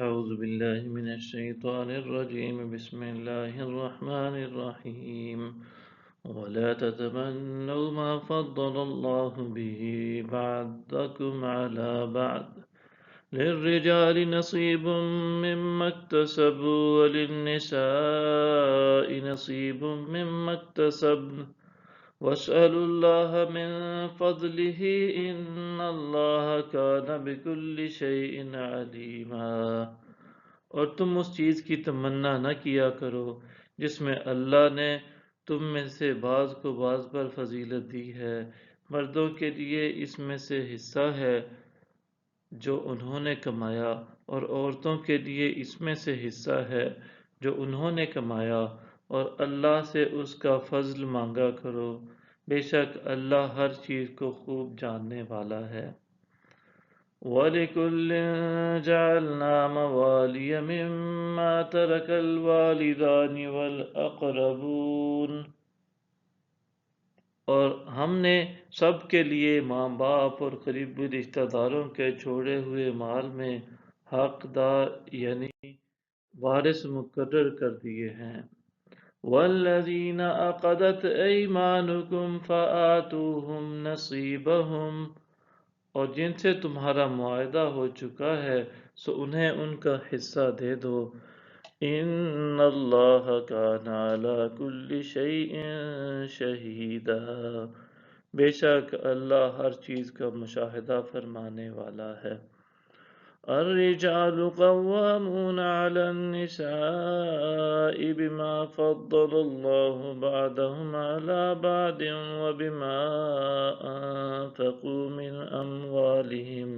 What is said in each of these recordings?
أعوذ بالله من الشيطان الرجيم بسم الله الرحمن الرحيم ولا تتمنوا ما فضل الله به بعضكم على بعض للرجال نصيب مما اكتسبوا وللنساء نصيب مما اكتسبن واسألوا الله من فضله إن الله كان بكل شيء عليما۔ اور تم اس چیز کی تمنا نہ کیا کرو جس میں اللہ نے تم میں سے بعض کو بعض پر فضیلت دی ہے، مردوں کے لیے اس میں سے حصہ ہے جو انہوں نے کمایا، اور عورتوں کے لیے اس میں سے حصہ ہے جو انہوں نے کمایا، اور اللہ سے اس کا فضل مانگا کرو، بے شک اللہ ہر چیز کو خوب جاننے والا ہے۔ وَلِكُلٍّ جَعَلْنَا مَوَالِيَ مِمَّا تَرَكَ الْوَالِدَانِ وَالْأَقْرَبُونَ، اور ہم نے سب کے لیے ماں باپ اور قریبی رشتہ داروں کے چھوڑے ہوئے مال میں حقدار یعنی وارث مقرر کر دیے ہیں۔ وَالَّذِينَ عَقَدَتْ أَيْمَانُكُمْ فَآتُوهُمْ نَصِيبَهُمْ، اور جن سے تمہارا معاہدہ ہو چکا ہے سو انہیں ان کا حصہ دے دو۔ ان اللہ کان علی کل شیء شہیدا، بے شک اللہ ہر چیز کا مشاہدہ فرمانے والا ہے۔ الرجال قوامون علی النساء بما فضل اللہ بعضهم علی بعض وبما انفقوا من اموالهم،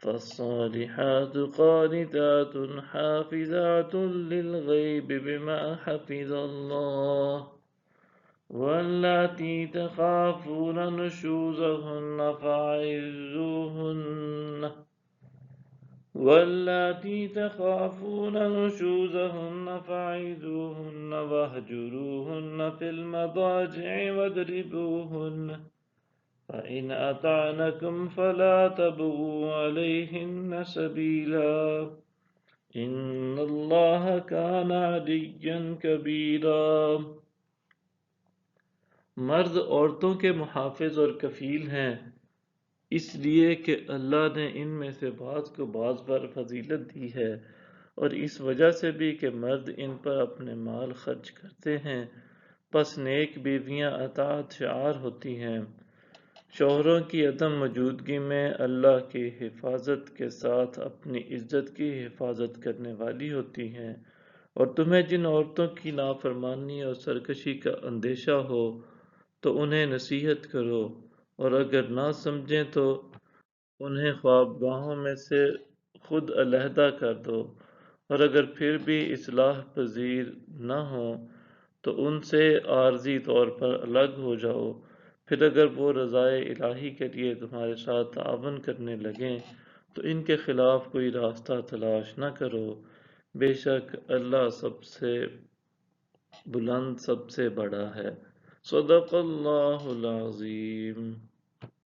فالصالحات قانتات حافظات للغيب بما حفظ الله، واللاتي تخافون نشوزهن فعظوهن واهجروهن في المضاجع واضربوهن، فإن أطعنكم فلا تبغوا عليهن سبيلا إن الله كان عليا كبيرا۔ مرد عورتوں کے محافظ اور کفیل ہیں اس لیے کہ اللہ نے ان میں سے بعض کو بعض پر فضیلت دی ہے، اور اس وجہ سے بھی کہ مرد ان پر اپنے مال خرچ کرتے ہیں، پس نیک بیویاں اطاعت شعار ہوتی ہیں، شوہروں کی عدم موجودگی میں اللہ کی حفاظت کے ساتھ اپنی عزت کی حفاظت کرنے والی ہوتی ہیں۔ اور تمہیں جن عورتوں کی نافرمانی اور سرکشی کا اندیشہ ہو تو انہیں نصیحت کرو، اور اگر نہ سمجھیں تو انہیں خوابگاہوں میں سے خود علیحدہ کر دو، اور اگر پھر بھی اصلاح پذیر نہ ہوں تو ان سے عارضی طور پر الگ ہو جاؤ، پھر اگر وہ رضائے الہی کے لیے تمہارے ساتھ تعاون کرنے لگیں تو ان کے خلاف کوئی راستہ تلاش نہ کرو، بے شک اللہ سب سے بلند سب سے بڑا ہے۔ صدق اللہ العظیم۔